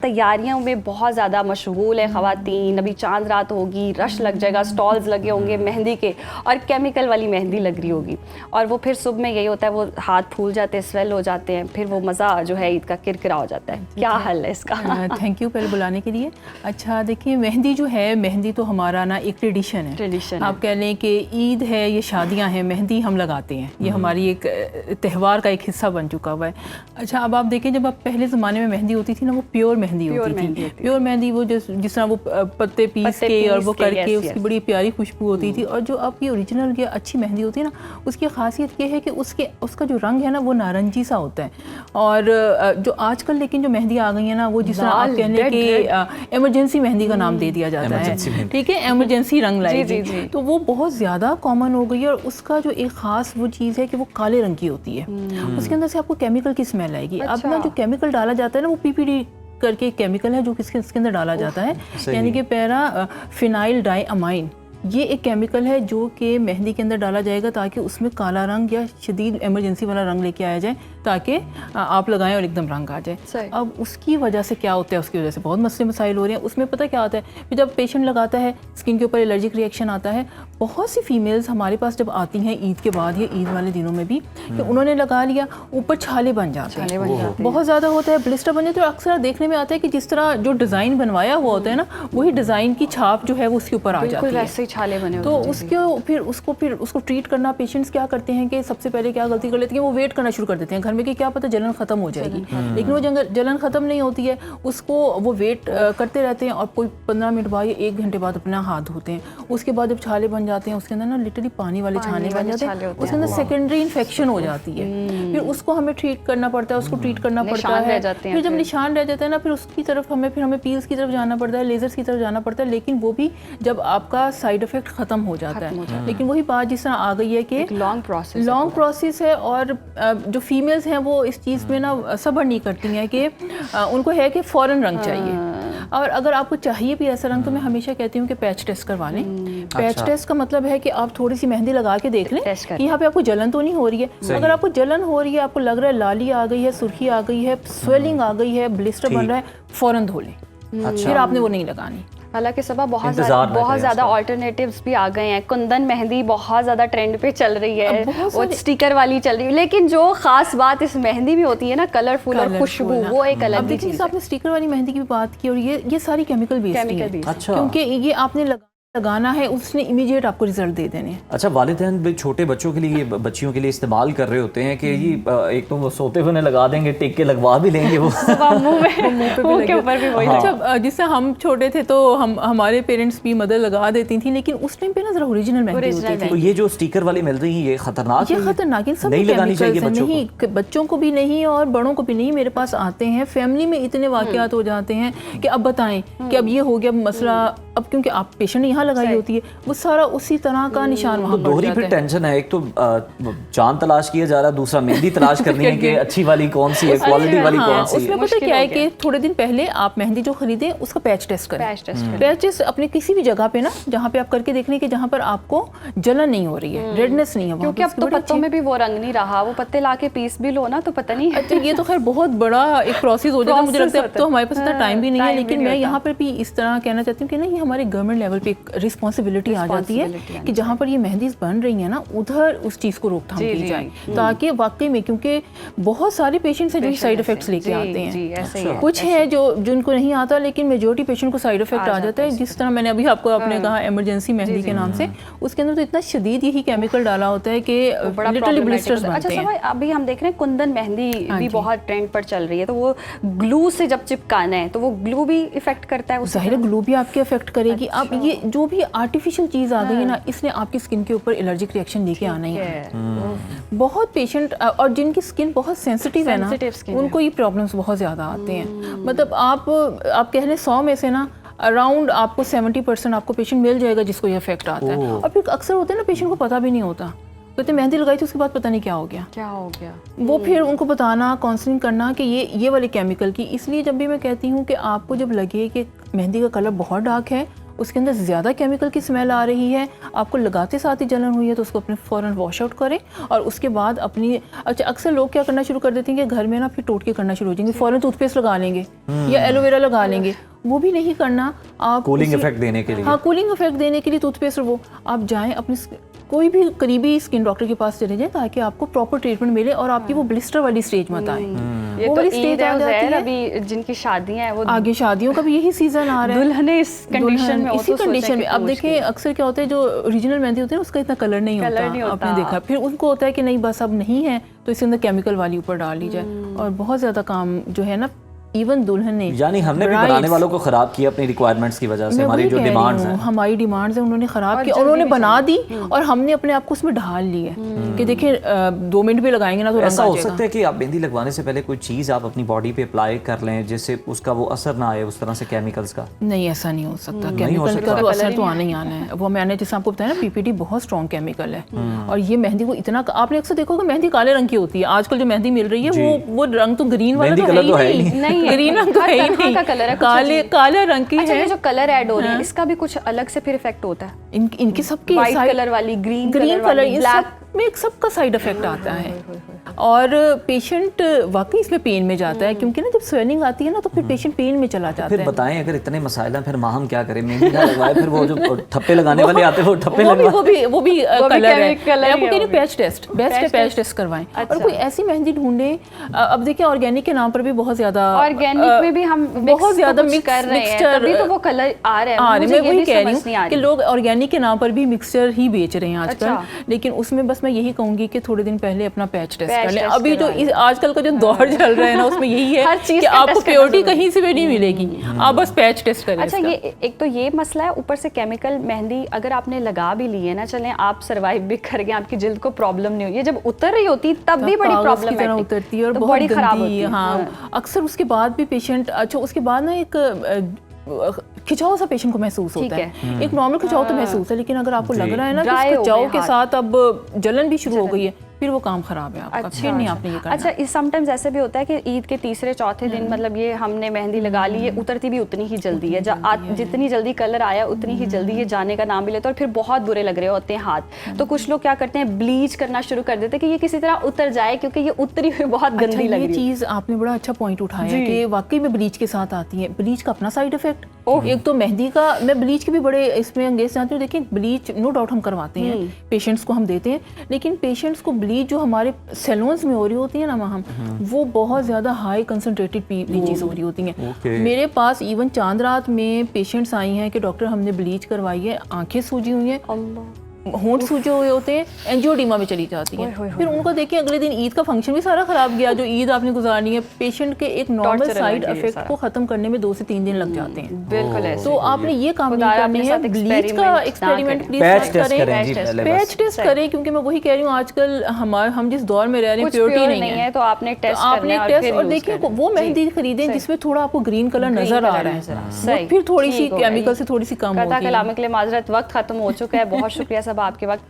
तैयारियों में बहुत ज़्यादा मशगूल है ख़वातीन। अभी चांद रात होगी, रश लग जाएगा, स्टॉल्स लगे होंगे मेहंदी के, और केमिकल वाली मेहंदी लग रही होगी, और वो फिर सुबह में यही होता है, वो हाथ फूल जाते हैं, स्वेल हो जाते हैं, फिर वो मज़ा जो है ईद का किरकिरा हो जाता है। क्या हल है इसका? थैंक यू पहले बुलाने के लिए। अच्छा देखिए, मेहंदी जो है, मेहंदी तो हमारा ना एक ट्रेडिशन है। आप कह लें कि ईद है, ये शादियां हैं, मेहंदी हम लगाते हैं, ये हमारी एक त्यौहार का एक हिस्सा बन चुका हुआ है। अच्छा, अब आप देखें, जब आप पहले ज़माने में मेहंदी होती थी ना, वो प्योर मेहंदी होती थी। प्योर मेहंदी वो जिस तरह वो पत्ते पीस के और वो करके उसकी बड़ी प्यारी खुशबू होती थी। और जो अब ये ओरिजिनल की अच्छी मेहंदी होती है ना, उसकी खासियत ये है कि उसका जो रंग है ना, वो नारंगी सा होता है। और जो आजकल लेकिन जो मेहंदी आ गई है ना, वो जिस तरह आप कहने की इमरजेंसी मेहंदी का नाम दे दिया जाता है, ठीक है, इमरजेंसी रंग लाएगी, तो वो बहुत ज़्यादा कॉमन हो गई है। और उसका जो एक ख़ास वो चीज़ है कि वो काले रंग की होती है, उसके अंदर से आपको केमिकल की स्मेल आएगी। अब ना जो केमिकल डाला जाता है ना, वो PPD करके एक केमिकल है जो इसके अंदर डाला जाता है, यानी कि पैरा फिनाइल डाई अमाइन। ये एक केमिकल है जो कि मेहंदी के अंदर डाला जाएगा ताकि उसमें काला रंग या शदीद इमरजेंसी वाला रंग लेके आया जाए, ताकि आप लगाएं और एकदम रंग आ जाए। अब उसकी वजह से क्या होता है, उसकी वजह से बहुत मसले मसाइल हो रहे हैं। उसमें पता क्या होता है कि जब पेशेंट लगाता है, स्किन के ऊपर एलर्जिक रिएक्शन आता है। बहुत सी फीमेल्स हमारे पास जब आती हैं ईद के बाद या ईद वाले दिनों में भी, कि उन्होंने लगा लिया, ऊपर छाले बन जाते हैं, बहुत ज़्यादा होता है, ब्लिस्टर बन जाते हैं। अक्सर देखने में आता है कि जिस तरह जो डिज़ाइन बनवाया हुआ होता है ना, वही डिज़ाइन की छाप जो है वो उसके ऊपर आ जाती है, छाले बने। तो उसको ट्रीट करना, पेशेंट्स क्या करते हैं कि सबसे पहले क्या गलती कर लेते हैं, वो वेट करना शुरू कर देते हैं घर में कि क्या पता जलन ख़त्म हो जाएगी, लेकिन वो जलन ख़त्म नहीं होती है। उसको वो वेट करते रहते हैं और कोई 15 मिनट बाद या 1 घंटे बाद अपना हाथ धोते हैं। उसके बाद जब छाले बन जाते हैं, उसके अंदर ना लिटरली पानी वाले छाले बन जाते हैं, उसके अंदर सेकेंडरी इन्फेक्शन हो जाती है। फिर उसको हमें ट्रीट करना पड़ता है, उसको ट्रीट करना पड़ता है। फिर जब निशान रह जाता है ना, फिर उसकी तरफ हमें पील्स की तरफ जाना पड़ता है, लेजर्स की तरफ जाना पड़ता है, लेकिन वो भी जब आपका साइड इफेक्ट ख़त्म हो जाता है। लेकिन वही बात जिस तरह आ गई है कि लॉन्ग प्रोसेस है, और जो फीमेल्स हैं वो इस चीज़ में ना सब्र नहीं करती हैं कि उनको है कि फ़ौरन रंग चाहिए। और अगर आपको चाहिए भी ऐसा रंग, तो मैं हमेशा कहती हूँ कि पैच टेस्ट करवा लें। पैच टेस्ट का मतलब है कि आप थोड़ी सी मेहंदी लगा के देख लें कि यहाँ पे आपको जलन तो नहीं हो रही है। अगर आपको जलन हो रही है, आपको लग रहा है लाली आ गई है, सुर्खी आ गई है, स्वेलिंग आ गई है, ब्लिस्टर बन रहा है, फ़ौरन धो लें, फिर आपने वो नहीं लगानी। हालांकि सबा बहुत ज़्यादा ऑल्टरनेटिव्स भी आ गए हैं। कुंदन मेहंदी बहुत ज़्यादा ट्रेंड पे चल रही है, वो स्टिकर वाली चल रही है, लेकिन जो खास बात इस मेहंदी में होती है ना, कलरफुल और खुशबू, वो एक अलग चीज़ है। आपने स्टिकर वाली मेहंदी की भी बात की, और ये सारी केमिकल बेस्ड है, क्योंकि ये आपने लगाना है, उसने इमीडिएट आपको रिजल्ट दे देने हैं। अच्छा, वालिदैन छोटे बच्चों के लिए, बच्चियों के लिए इस्तेमाल कर रहे होते हैं कि ये एक तो वो सोते हुए लगा देंगे, टिक के लगवा भी लेंगे, वो मुंह के ऊपर भी वही। अच्छा, जिससे हम छोटे थे तो हमारे पेरेंट्स भी मदर लगा देती थी, लेकिन उस टाइम पे ना जरा ओरिजिनल मेहंदी होती थी। तो ये जो स्टिकर वाली मिल रही है, ये खतरनाक है, सब नहीं लगानी चाहिए नहीं, बच्चों को भी नहीं और बड़ों को भी नहीं। मेरे पास आते हैं, फैमिली में इतने वाकयात हो जाते हैं कि अब बताएं कि अब ये हो गया मसला, अब क्योंकि आप पेशेंट यहाँ लगाई होती है, वो सारा उसी तरह का निशान वहाँ दोहरी फिर टेंशन है। एक तो चांद तलाश किया जा रहा है, दूसरा मेहंदी तलाश करनी है कि अच्छी वाली कौन सी है, क्वालिटी वाली कौन सी है। उसमें पता क्या है कि थोड़े दिन पहले आप मेहंदी जो खरीदें, उसका पैच टेस्ट करें। पैच टेस्ट अपने किसी भी जगह पे ना, जहाँ पे आप करके देख लें कि जहाँ पर आपको जलन नहीं हो रही है, रेडनेस नहीं है, क्योंकि अब तो पत्तों में भी वो रंग नहीं रहा, वो पत्ते ला के पीस भी लो ना तो पता नहीं। अच्छा, ये तो खैर बहुत बड़ा एक प्रोसेस हो जाएगा, मुझे लगता है अब तो हमारे पास इतना टाइम भी नहीं है। लेकिन मैं यहाँ पर भी इस तरह कहना चाहती हूँ कि ना, ये हमारे गवर्नमेंट लेवल पे एक रिस्पॉन्सिबिलिटी आ जाती है कि जहाँ पर ये मेहंदी बन रही है ना, उधर उस चीज़ को रोकथाम की जाए, ताकि वाकई में, क्योंकि बहुत सारे पेशेंट्स हैं जो साइड इफेक्ट्स लेके आते हैं। कुछ है जो जिनको नहीं आता, लेकिन मेजोरिटी पेशेंट को साइड इफेक्ट आ जाता है। जिस तरह मैंने अभी आपको आपने कहा इमरजेंसी मेहंदी के नाम से, उसके अंदर तो इतना शदीद यही केमिकल डाला होता है कि लिटरली ब्लिस्टर्स बनते हैं। अच्छा, अभी हम देख रहे हैं कुंदन मेहंदी भी बहुत ट्रेंड पर चल रही है, तो वो ग्लू से जब चिपकाना है तो वो ग्लू भी इफेक्ट करता है। ज़ाहिर है ग्लू भी आपके इफेक्ट करेगी। अब ये जो भी आर्टिफिशियल चीज़ आ गई है ना, इसने आपकी स्किन के ऊपर एलर्जिक रिएक्शन लेके आना ही है। बहुत पेशेंट और जिनकी स्किन बहुत सेंसिटिव है ना, उनको ये प्रॉब्लम्स बहुत ज़्यादा आते हैं। मतलब आप कह लें 100 में से ना अराउंड आपको 70% आपको पेशेंट मिल जाएगा जिसको ये इफेक्ट आता है। और फिर अक्सर होता है ना, पेशेंट को पता भी नहीं होता, कहते मेहंदी लगाई थी उसके बाद पता नहीं क्या हो गया। वो फिर उनको बताना, काउंसलिंग करना कि ये वाले केमिकल की। इसलिए जब भी मैं कहती हूँ कि आपको जब लगे कि मेहंदी का कलर बहुत डार्क है, उसके अंदर ज़्यादा केमिकल की स्मेल आ रही है, आपको लगाते साथ ही जलन हुई है, तो उसको अपने फ़ौरन वॉश आउट करें। और उसके बाद अपनी अच्छा अक्सर लोग क्या करना शुरू कर देते हैं कि घर में ना फिर टोटके करना शुरू हो जाएंगे, फ़ौरन टूथपेस्ट लगा लेंगे या एलोवेरा लगा लेंगे। वो भी नहीं करना। आप कूलिंग इफेक्ट देने के लिए, हाँ कूलिंग इफेक्ट देने के लिए टूथपेस्ट, वो आप जाएं अपने कोई भी करीबी स्किन डॉक्टर के पास चले जाएं ताकि आपको प्रॉपर ट्रीटमेंट मिले और आपकी वो ब्लिस्टर वाली स्टेज मत आए। ये वो तो वाली स्टेज आ जाती है अभी जिनकी शादियां हैं वो आगे शादियों का भी यही सीजन आ रहा है, दुल्हने इस कंडीशन में, इसी कंडीशन में। अब देखिए अक्सर क्या होता है जो ओरिजिनल मेहंदी होती है उसका इतना कलर नहीं होता, आपने देखा। फिर उनको होता है कि नहीं बस अब नहीं है तो इसके अंदर केमिकल वाली ऊपर डाल ली जाए, और बहुत ज़्यादा काम जो है ना इवन दुल्हन ने, यानी हमने भी बनाने वालों को खराब किया अपनी रिक्वायरमेंट्स की वजह से। हमारी जो डिमांड्स हैं, हमारी डिमांड्स हैं, उन्होंने खराब किया और उन्होंने बना दी और हमने अपने आप को उसमें ढाल ली है कि देखिए 2 मिनट भी लगाएंगे ना तो ऐसा हो सकता है कि आप मेहंदी लगवाने से पहले कोई चीज़ आप अपनी बॉडी पे अप्लाई कर लें जिससे उसका वो असर ना आए उस तरह से केमिकल्स का। नहीं, ऐसा नहीं हो सकता। केमिकल का तो असर तो आना ही आना है। वो मैंने जैसे आपको बताया ना पीपीटी बहुत स्ट्रॉन्ग केमिकल है, और ये मेहंदी को इतना, आपने अक्सर देखो कि मेहंदी काले रंग की होती है। आजकल जो मेहंदी मिल रही है वो रंग तो ग्रीन वाला तो है ही नहीं, ग्रीन रंग तो तरह का कलर है, काला रंग की अच्छा, है। ये जो कलर ऐड हो रही है इसका भी कुछ अलग से फिर इफेक्ट होता है? इनके सबके वाइट कलर वाली, ग्रीन कलर, ब्लैक में एक सबका साइड इफेक्ट आता है, और पेशेंट वाकई इसमें पेन में जाता है, क्योंकि ना जब स्वेलिंग आती है ना तो फिर पेशेंट पेन में चला जाता है। फिर बताएं अगर इतने मसाइल हैं फिर हम क्या करें? मेहंदी ना लगवाए, फिर वो जो ठप्पे लगाने वाले आते हैं वो ठप्पे लगवा, वो भी कलर है। आपको कह रही पैच टेस्ट, बेस्ट है पैच टेस्ट करवाएं। और कोई ऐसी मेहंदी ढूंढें। अब देखिए ऑर्गेनिक के नाम पर भी बहुत ज्यादा, ऑर्गेनिक में भी हम बहुत ज्यादा मिक्स कर रहे हैं, तभी तो वो कलर आ रहे हैं। मैं वही कह रही हूँ कि लोग ऑर्गेनिक के नाम पर भी मिक्सचर ही बेच रहे हैं आजकल। लेकिन उसमें बस मैं यही कहूंगी कि थोड़े दिन पहले अपना पैच टेस्ट कर लें। अभी जो आजकल का जो दौर चल रहा है ना उसमें यही है कि आपको प्योरिटी कहीं से भी नहीं मिलेगी, आप बस पैच टेस्ट करें। अच्छा, ये एक तो ये मसला है, ऊपर से केमिकल मेहंदी अगर आपने लगा भी ली है ना, चलें आप सर्वाइव भी कर गए, आपकी जिल्द को प्रॉब्लम नहीं हुई है, जब उतर रही होती तब भी बड़ी प्रॉब्लम उतरती है और तो बहुत बड़ी खराब होती है। हाँ, अक्सर उसके बाद भी पेशेंट, अच्छा उसके बाद ना एक खिंचाव सा पेशेंट को महसूस होता है। एक नॉर्मल खिंचाव तो महसूस है, लेकिन अगर आपको लग रहा है ना कि खिंचाव के साथ अब जलन भी शुरू हो गई है, फिर वो काम खराब है आपका। फिर नहीं आपने ये करना। अच्छा, इस समटाइम्स ऐसे भी होता है कि ईद के तीसरे चौथे दिन मतलब ये हमने मेहंदी लगा ली, ये उतरती भी उतनी ही जल्दी है, जितनी जल्दी कलर आया उतनी ही जल्दी ये जाने का नाम भी लेता है, और फिर बहुत बुरे लग रहे होते हैं हाथ। तो कुछ लोग क्या करते हैं, ब्लीच करना शुरू कर देते हैं कि ये किसी तरह उतर जाए, क्योंकि ये उतरी हुई बहुत गंदी लग रही है। ये चीज़ आपने बड़ा अच्छा पॉइंट उठाया कि वाकई में ब्लीच के साथ आती है। ब्लीच का अपना साइड इफेक्ट, एक तो मेहंदी का, मैं ब्लीच के भी बड़े इसमें अंगेज जानती हूँ। देखिए ब्लीच नो डाउट हम करवाते हैं, पेशेंट्स को हम देते हैं, लेकिन पेशेंट्स को ब्लीच जो हमारे सैलून्स में हो रही होती है ना वहाँ, वो बहुत ज़्यादा हाई कंसनट्रेटेड ब्लीचेस हो रही होती हैं। मेरे पास इवन चांद रात में पेशेंट्स आई हैं कि डॉक्टर हमने ब्लीच करवाई है, आंखें सूजी हुई हैं, होंठ सूजे हुए होते हैं, एंजियोडीमा में चली जाती हैं। फिर उनको देखिए अगले दिन ईद का फंक्शन भी सारा खराब गया जो ईद आपने गुजारनी है। पेशेंट के एक नॉर्मल साइड इफेक्ट को खत्म करने में 2 से 3 दिन लग जाते हैं। बिल्कुल ऐसे। तो आपने ये काम नहीं करनी है, ब्लीच का एक्सपेरिमेंट प्लीज करें, पैच टेस्ट करें, क्योंकि मैं वही कह रही हूँ आजकल हम जिस दौर में रह रहे हैं प्योरिटी नहीं है, तो आपने टेस्ट और देखिए वो मेहंदी खरीदें जिसमें थोड़ा आपको ग्रीन कलर नजर आ रहा है, फिर थोड़ी सी केमिकल से थोड़ी सी कम होगी। कलाम के लिए माजरत, वक्त खत्म हो चुका है। बहुत शुक्रिया सब आपके वक्त का।